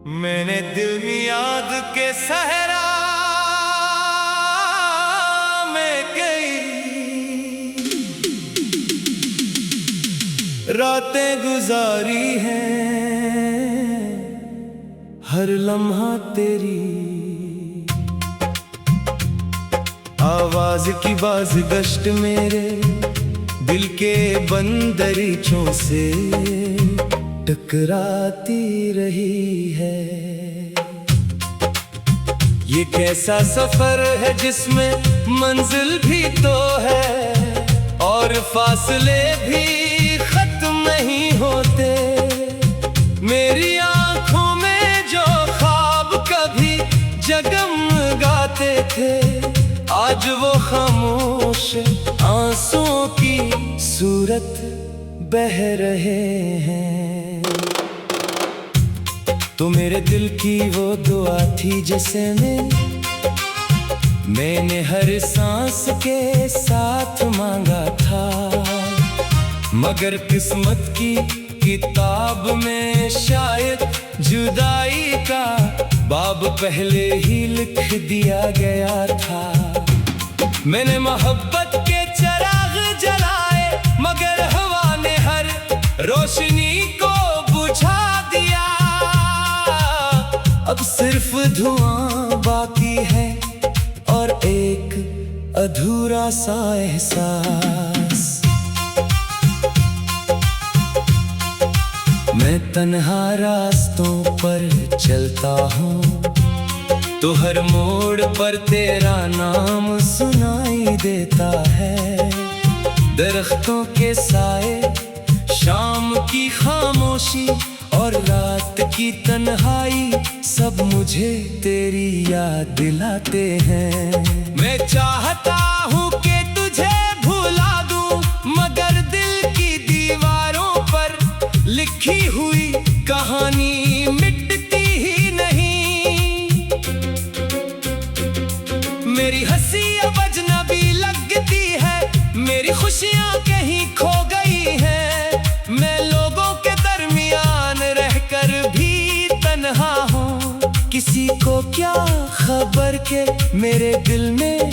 मैंने दिल में याद के सहरा में कई रातें गुजारी हैं, हर लम्हा तेरी आवाज की बाज गश्त मेरे दिल के बंदरीचों से टकराती रही है। ये कैसा सफर है जिसमें मंजिल भी तो है और फासले भी खत्म नहीं होते। मेरी आंखों में जो ख्वाब कभी जगमगाते थे, आज वो खामोश आंसुओं की सूरत बह रहे हैं। तो मेरे दिल की वो दुआ थी जिसे मैंने हर सांस के साथ मांगा था, मगर किस्मत की किताब में शायद जुदाई का बाब पहले ही लिख दिया गया था। मैंने मोहब्बत के चिराग जलाए, मगर हवा ने हर रोशनी को बुझा दिया। अब सिर्फ धुआं बाकी है और एक अधूरा सा एहसास। मैं तन्हा रास्तों पर चलता हूँ, तो हर मोड़ पर तेरा नाम सुनाई देता है। दरख्तों के साए, शाम की खामोशी और रात की तन्हाई, सब मुझे तेरी याद दिलाते हैं। मैं चाहता हूँ कि तुझे भुला दूँ, मगर दिल की दीवारों पर लिखी हुई कहानी मिटती ही नहीं। मेरी हंसी अब अजनबी लगती है, मेरी खुशियाँ कहीं खो गई हैं। मैं लोगों के दरमियान रहकर भी तन्हा हूँ, किसी को क्या खबर के मेरे दिल में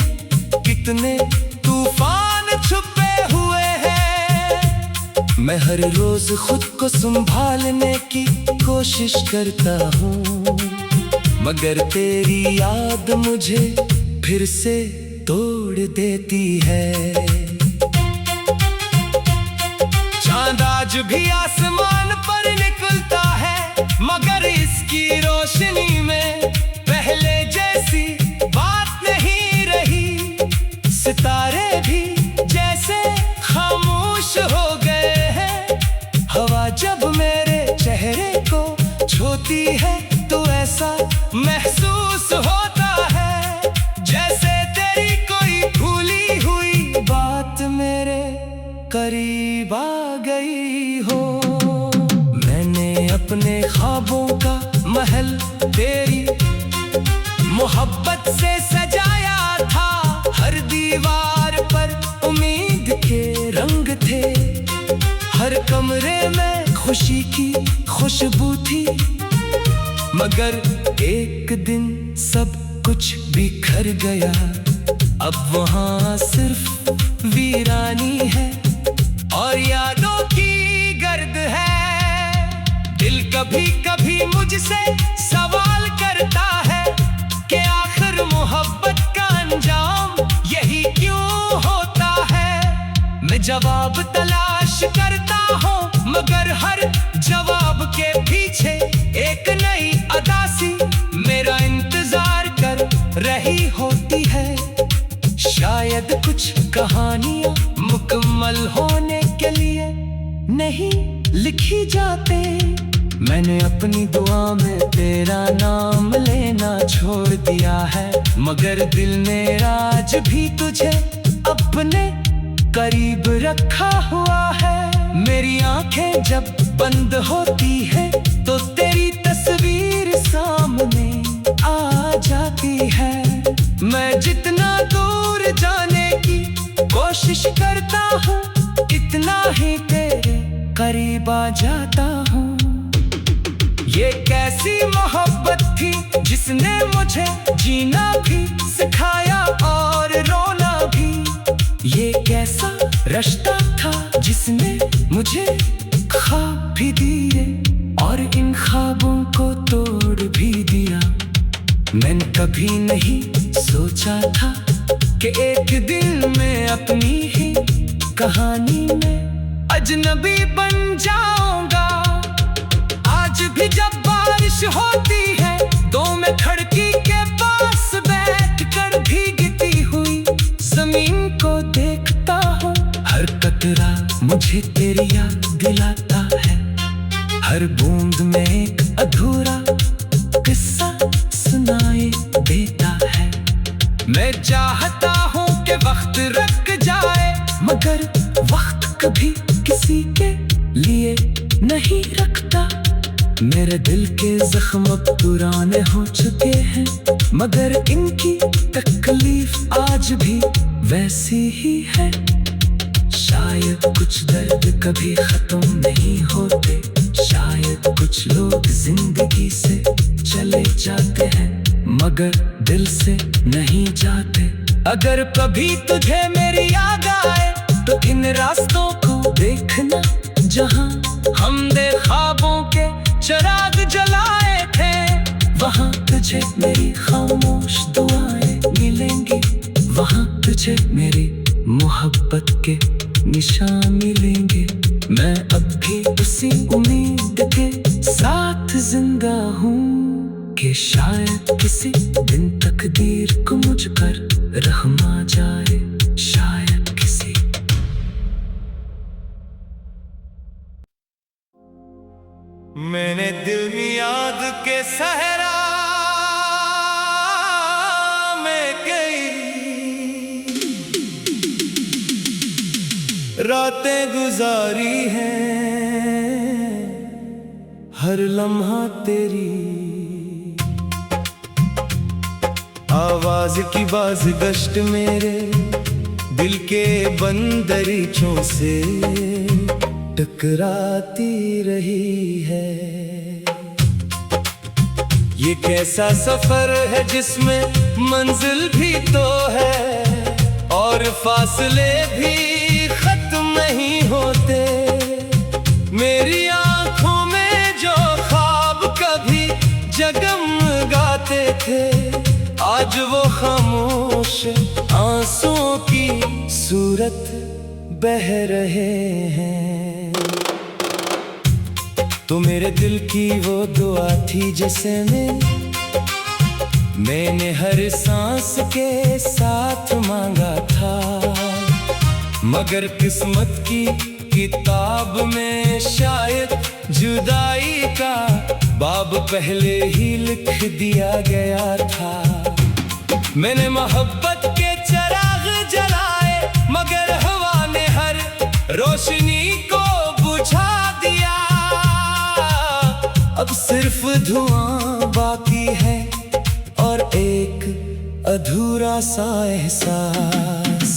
कितने तूफान छुपे हुए हैं। मैं हर रोज खुद को संभालने की कोशिश करता हूँ, मगर तेरी याद मुझे फिर से तोड़ देती है। चांद आज भी आसमान पर निकलता है, मगर इसकी रोशनी में पहले जैसी बात नहीं रही। सितारे भी जैसे खामोश हो गए हैं। हवा जब मेरे चेहरे को छूती है, तो ऐसा महसूस होता है जैसे तेरी कोई भूली हुई बात मेरे करीब आ गई हो। मैंने अपने ख्वाबों का महल तेरी मोहब्बत से सजाया था। हर दीवार पर उम्मीद के रंग थे, हर कमरे में खुशी की खुशबू थी। मगर एक दिन सब कुछ बिखर गया, अब वहाँ सिर्फ वीरानी है और यादों की गर्द है। दिल कभी कभी मुझसे सवाल करता है कि आखिर मोहब्बत का अंजाम यही क्यों होता है। मैं जवाब तलाश करता हूँ, मगर हर जवाब के पीछे एक नई अदासी मेरा इंतजार कर रही होती है। शायद कुछ कहानियां मुकम्मल होने के लिए नहीं लिखी जाते। मैंने अपनी दुआ में तेरा नाम लेना छोड़ दिया है, मगर दिल ने आज भी तुझे अपने करीब रखा हुआ है। मेरी आंखें जब बंद होती है, तो तेरी तस्वीर सामने आ जाती है। मैं जितना दूर जाने की कोशिश करता हूँ, इतना ही तेरे करीब आ जाता हूँ। ये कैसी मोहब्बत थी जिसने मुझे जीना भी सिखाया और रोना भी। ये कैसा रिश्ता था जिसने मुझे ख्वाब भी दिए और इन ख्वाबों को तोड़ भी दिया। मैंने कभी नहीं सोचा था कि एक दिन मैं अपनी ही कहानी में अजनबी बन जाऊंगा। आज भी जब बारिश होती है तो मैं खिड़की के पास बैठकर भीगती हुई जमीन को देखता हूँ। हर कतरा मुझे तेरी याद दिलाता है, हर बूंद में एक अधूरा किस्सा सुनाई देता है। मैं चाहता हूँ कि वक्त रुक जाए, मगर वक्त कभी किसी के लिए नहीं रखता। मेरे दिल के जख्म अब पुराने हो चुके हैं, मगर इनकी तकलीफ आज भी वैसी ही है। शायद कुछ दर्द कभी खत्म नहीं होते, शायद कुछ लोग जिंदगी से चले जाते हैं मगर दिल से नहीं जाते। अगर कभी तुझे मेरी याद आए तो इन रास्तों को देखना जहां हमने ख्वाबों के चिराग जलाए थे। वहां तुझे मेरी खामोश दुआएं मिलेंगी, वहां तुझे मेरी मोहब्बत के निशान मिलेंगे। मैं अब भी उसी उम्मीद के साथ जिंदा हूँ कि शायद किसी दिन तकदीर को मुझ पर रहम आ जाए। शायद किसी मैंने दिल में याद के सहरा में गई रातें गुजारी हैं, हर लम्हा तेरी आवाज की बाज गश्त मेरे दिल के बंदरीचों से टकराती रही है। ये कैसा सफर है जिसमें मंजिल भी तो है और फासले भी खत्म नहीं होते। मेरी आंखों में जो ख्वाब कभी जगमगाते थे, आज वो खामोश आंसुओं की सूरत बह रहे हैं। तो मेरे दिल की वो दुआ थी जिसे मैंने हर सांस के साथ मांगा था, मगर किस्मत की किताब में शायद जुदाई का बाब पहले ही लिख दिया गया था। मैंने मोहब्बत के चिराग जलाए, मगर हवा ने हर रोशनी को बुझा दिया। अब सिर्फ धुआं बाकी है और एक अधूरा सा एहसास।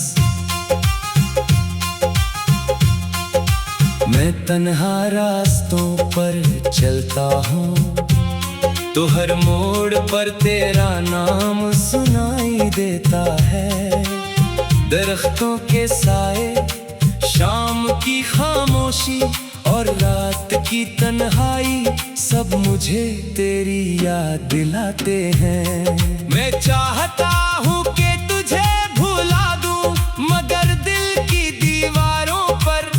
मैं तन्हा रास्तों पर चलता हूँ तो हर मोड़ पर तेरा नाम सुनाई देता है। दरख्तों के साए, शाम की खामोशी और रात की तन्हाई, सब मुझे तेरी याद दिलाते हैं। मैं चाहता हूँ कि तुझे भुला दूँ, मगर दिल की दीवारों पर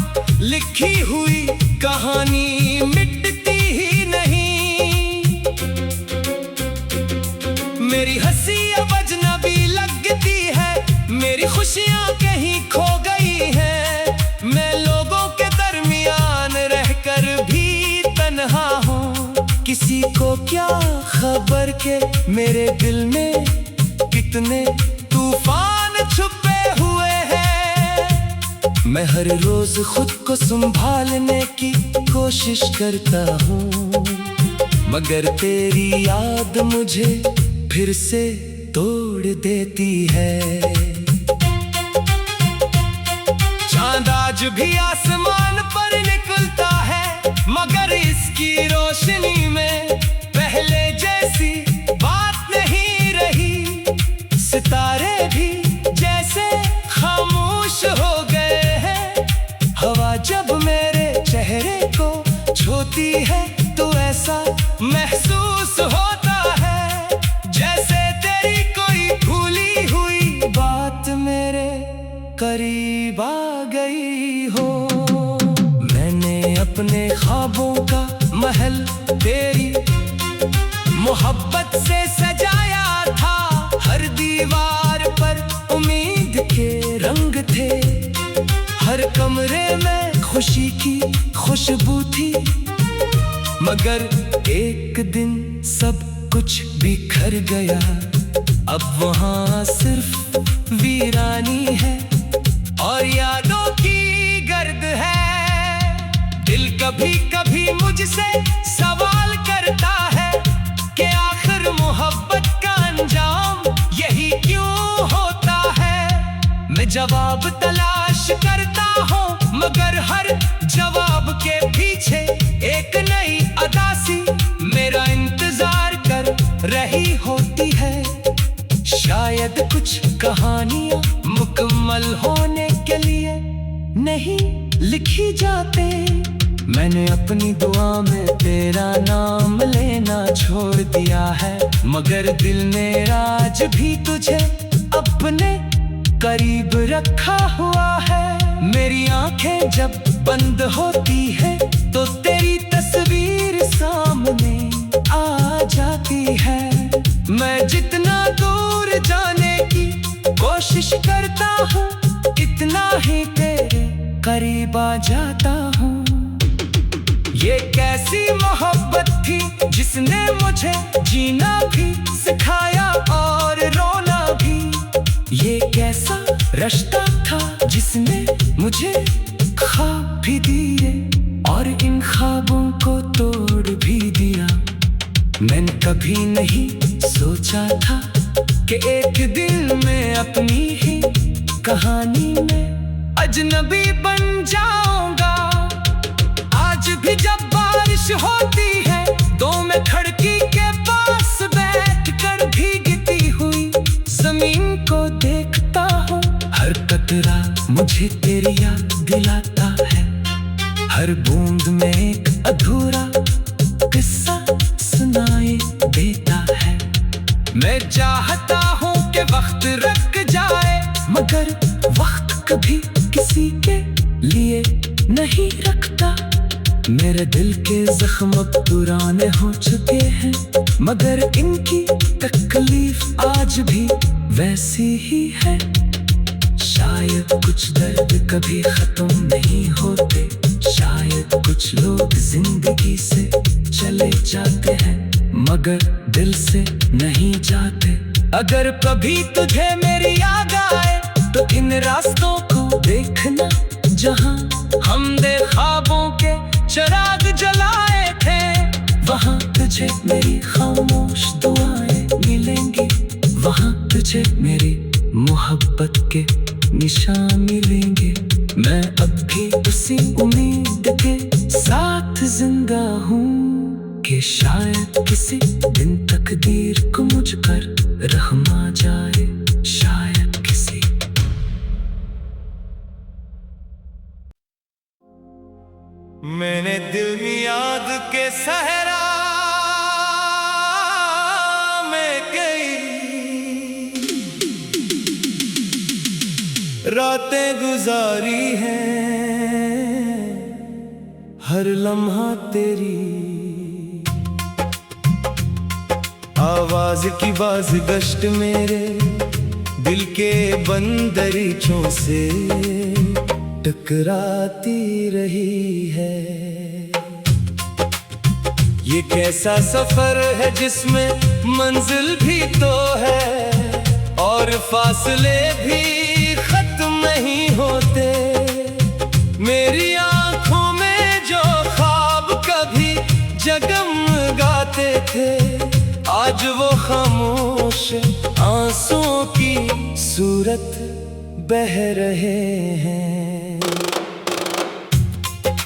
लिखी हुई कहानी मिटती ही नहीं। मेरी हंसी अब अजनबी लगती है, मेरी खुशियाँ कहीं खो गई हैं। मैं लोगों के दरमियान रहकर भी तन्हा हूँ, किसी को क्या खबर के मेरे दिल में कितने तूफान छुपे हुए हैं। मैं हर रोज खुद को संभालने की कोशिश करता हूँ, मगर तेरी याद मुझे फिर से तोड़ देती है। चांद आज भी आसमान पर निकलता है, मगर इसकी रोशनी में तेरी मोहब्बत से सजाया था हर दीवार पर उम्मीद के रंग थे। हर कमरे में खुशी की खुशबू थी, मगर एक दिन सब कुछ बिखर गया। अब वहाँ सिर्फ वीरानी है और यादों की गर्द है। दिल कभी कभी मुझसे सवाल करता है कि आखिर मोहब्बत का अंजाम यही क्यों होता है। मैं जवाब तलाश करता हूँ, मगर हर जवाब के पीछे एक नई अदा सी मेरा इंतजार कर रही होती है। शायद कुछ कहानियां मुकम्मल होने के लिए नहीं लिखी जाते। मैंने अपनी दुआ में तेरा नाम लेना छोड़ दिया है, मगर दिल ने आज भी तुझे अपने करीब रखा हुआ है। मेरी आंखें जब बंद होती है तो तेरी तस्वीर सामने आ जाती है। मैं जितना दूर जाने की कोशिश करता हूँ, इतना ही तेरे करीब आ जाता हूँ। ये कैसी मोहब्बत थी जिसने मुझे जीना भी सिखाया और रोना भी। ये कैसा रिश्ता था जिसने मुझे ख्वाब भी दिए और इन ख्वाबों को तोड़ भी दिया। मैंने कभी नहीं सोचा था कि एक दिन मैं अपनी ही कहानी में अजनबी बन जाऊंगा। आज भी जब बारिश होती है तो मैं खिड़की के पास बैठकर भीगती हुई जमीन को देखता हूँ। हर कतरा मुझे तेरी याद दिलाता है, हर बूंद में एक अधूरा किस्सा सुनाए देता है। मैं चाहता हूँ कि वक्त रुक जाए, मगर वक्त कभी किसी के लिए नहीं रखता। मेरे दिल के जख्म अब पुराने हो चुके हैं, मगर इनकी तकलीफ आज भी वैसी ही है। शायद कुछ दर्द कभी खत्म नहीं होते, शायद कुछ लोग जिंदगी से चले जाते हैं मगर दिल से नहीं जाते। अगर कभी तुझे मेरी याद आए तो इन रास्तों को देखना जहां हमने ख्वाबों के चिराग जलाए थे। वहां तुझे मेरी खामोश दुआएं मिलेंगी, वहां तुझे मेरी मोहब्बत के निशान मिलेंगे। मैं अब भी उसी उम्मीद के साथ जिंदा हूँ कि शायद किसी दिन तकदीर को मुझ पर रहम आ जाए। शायद किसी मैंने दिल में याद के सहरा में कई रातें गुजारी हैं, हर लम्हा तेरी आवाज की बाज गश्त मेरे दिल के बंदरीचों से टकराती रही है। ये कैसा सफर है जिसमें मंजिल भी तो है और फासले भी खत्म नहीं होते। मेरी आंखों में जो ख्वाब कभी जगमगाते थे, आज वो खामोश आंसुओं की सूरत बह रहे हैं।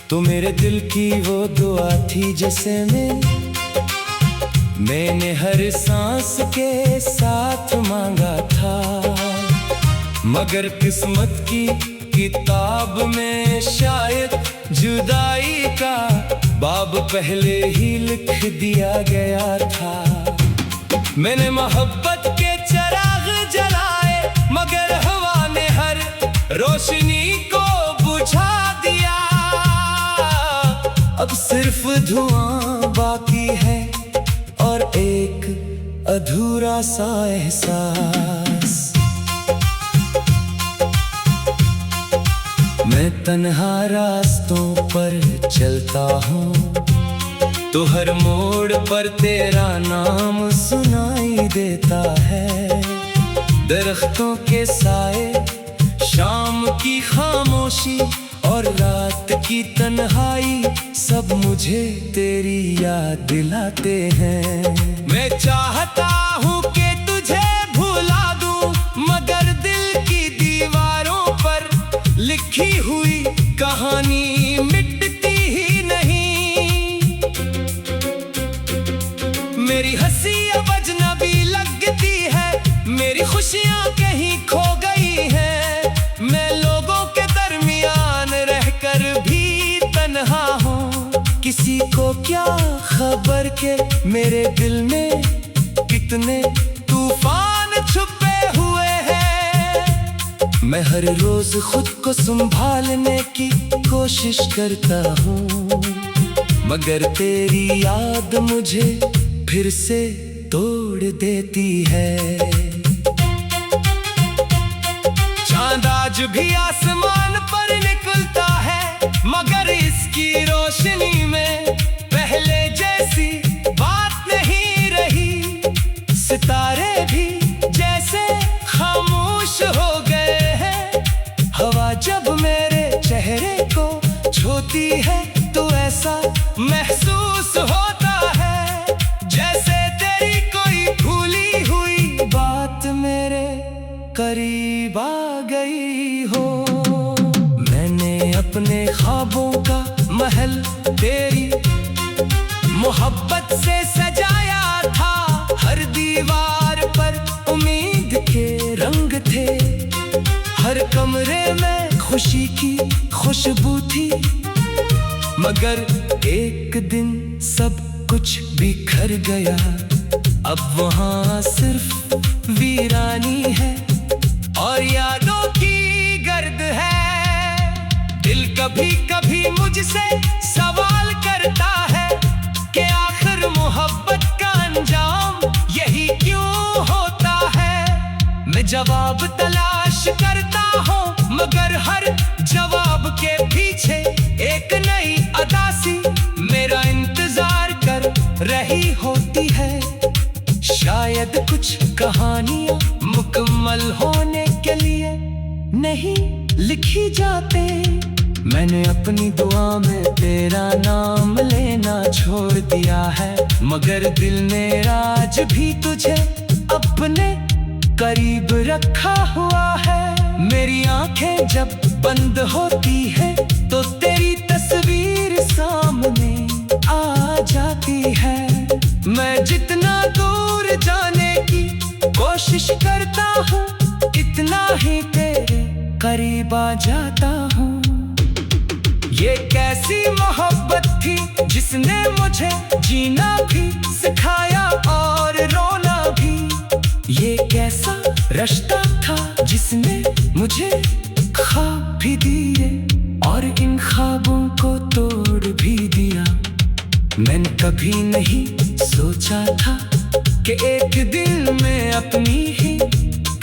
तो मेरे दिल की वो दुआ थी जिसे मैंने हर सांस के साथ मांगा था, मगर किस्मत की किताब में शायद जुदाई का बाब पहले ही लिख दिया गया था। मैंने मोहब्बत के चिराग जलाए, मगर हवा ने हर रोशनी को बुझा दिया। अब सिर्फ धुआं बाकी अधूरा सा एहसास। मैं तन्हा रास्तों पर चलता हूँ, तो हर मोड़ पर तेरा नाम सुनाई देता है। दरख्तों के साए, शाम की खामोशी और रात की तन्हाई, सब मुझे तेरी याद दिलाते हैं। मैं चाहता हूँ कि तुझे भुला दूँ, मगर दिल की दीवारों पर लिखी हुई कहानी मिटती ही नहीं। मेरी हंसी अब अजनबी लगती है, मेरी खुशियाँ कहीं खो गई हैं। मैं लोगों के दरमियान रहकर भी तन्हा हूँ, किसी को क्या खबर के मेरे दिल में कितने तूफान छुपे हुए हैं। मैं हर रोज खुद को संभालने की कोशिश करता हूँ, मगर तेरी याद मुझे फिर से तोड़ देती है। चांद आज भी आसमान पर निकलता है, मगर इसकी रोशनी में पहले जैसी बात नहीं रही। सितारे भी जैसे खामोश हो गए हैं, हवा जब मेरे चेहरे को छूती है तो ऐसा महसूस होता है जैसे तेरी कोई भूली हुई बात मेरे करीब आ गई हो। मैंने अपने ख्वाबों का महल तेरी मोहब्बत से सजाया था, हर दीवार पर उम्मीद के रंग थे, हर कमरे में खुशी की खुशबू थी। मगर एक दिन सब कुछ बिखर गया, अब वहाँ सिर्फ वीरानी है और यादों की गर्द है। दिल कभी कभी मुझसे सवाल करता है कि आखिर मोहब्बत का अंजाम यही क्यों होता है। मैं जवाब तलाश करता हूँ, मगर हर जवाब के पीछे एक नई अदासी मेरा इंतजार कर रही होती है। शायद कुछ कहानियां मुकम्मल होने के लिए नहीं लिखी जाते। मैंने अपनी दुआ में तेरा नाम लेना छोड़ दिया है, मगर दिल ने आज भी तुझे अपने करीब रखा हुआ है। मेरी आंखें जब बंद होती है तो तेरी तस्वीर सामने आ जाती है। मैं जितना दूर जाने की कोशिश करता हूँ, इतना ही तेरे करीब आ जाता हूँ। ये कैसी मोहब्बत थी जिसने मुझे जीना भी सिखाया और रोना भी। ये कैसा रिश्ता था जिसने मुझे ख्वाब भी दिए और इन ख्वाबों को तोड़ भी दिया। मैंने कभी नहीं सोचा था कि एक दिन मैं अपनी ही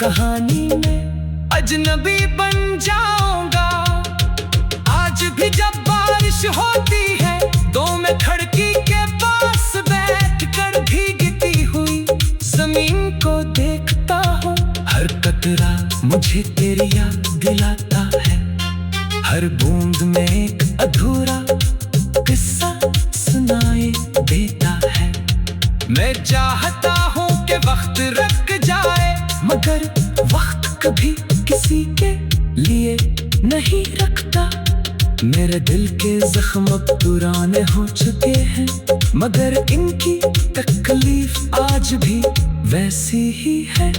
कहानी में अजनबी बन जाऊंगा। आज भी जब बारिश होती है तो मैं खिड़की के पास बैठकर भीगती हुई जमीन को देखता हूँ। हर कतरा मुझे तेरी याद दिलाता है, हर बूंद में एक अधूरा किस्सा सुनाई देता है। मैं चाहता हूँ कि वक्त रुक जाए, मगर वक्त कभी किसी के लिए नहीं रखता। मेरे दिल के जख्म अब पुराने हो चुके हैं, मगर इनकी तकलीफ आज भी वैसी ही है।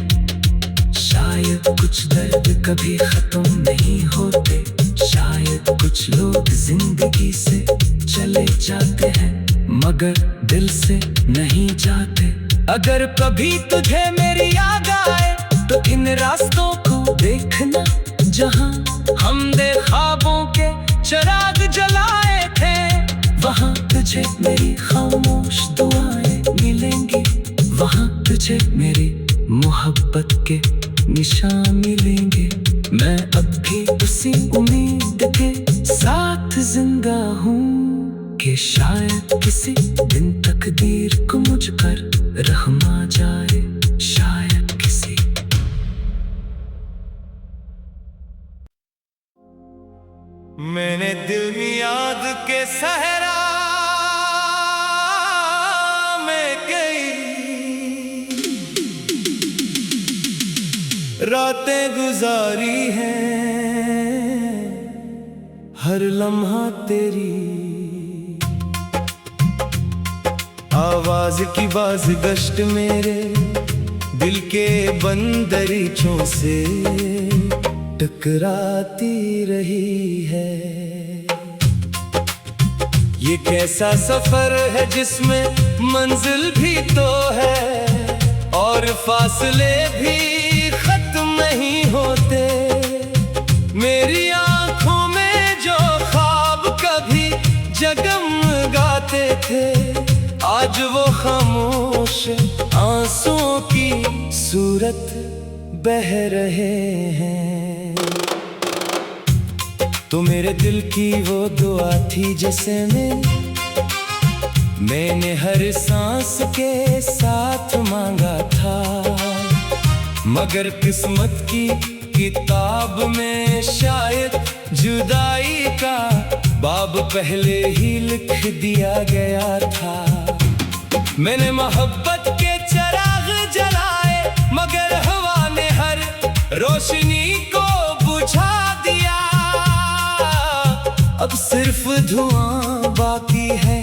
शायद कुछ दर्द कभी खत्म नहीं होते, शायद कुछ लोग जिंदगी से चले जाते हैं मगर दिल से नहीं जाते। अगर कभी तुझे मेरी याद आए तो इन रास्तों को देखना जहां हमने ख्वाबों के चिराग जलाए थे। वहां तुझे मेरी खामोश दुआएं मिलेंगी, वहां तुझे तुझे मेरी मोहब्बत के निशान मिलेंगे। मैं अब भी उसी उम्मीद के साथ जिंदा हूँ कि शायद किसी दिन तकदीर को मुझ पर रहम आ जाए, शायद किसी। मैंने दिल में याद के सहरा में कई रातें गुजारी हैं, हर लम्हा तेरी आवाज की बाज गश्त मेरे दिल के बंदरीचों से टकराती रही है। ये कैसा सफर है जिसमें मंजिल भी तो है और फासले भी खत्म नहीं होते। मेरी आंखों में जो ख्वाब कभी जगमगाते थे, आज वो खामोश आंसुओं की सूरत बह रहे हैं। तो मेरे दिल की वो दुआ थी जिसे मैंने हर सांस के साथ मांगा था, मगर किस्मत की किताब में शायद जुदाई का बाब पहले ही लिख दिया गया था। मैंने मोहब्बत के चिराग जलाए, मगर हवा ने हर रोशनी को बुझा दिया। अब सिर्फ धुआं बाकी है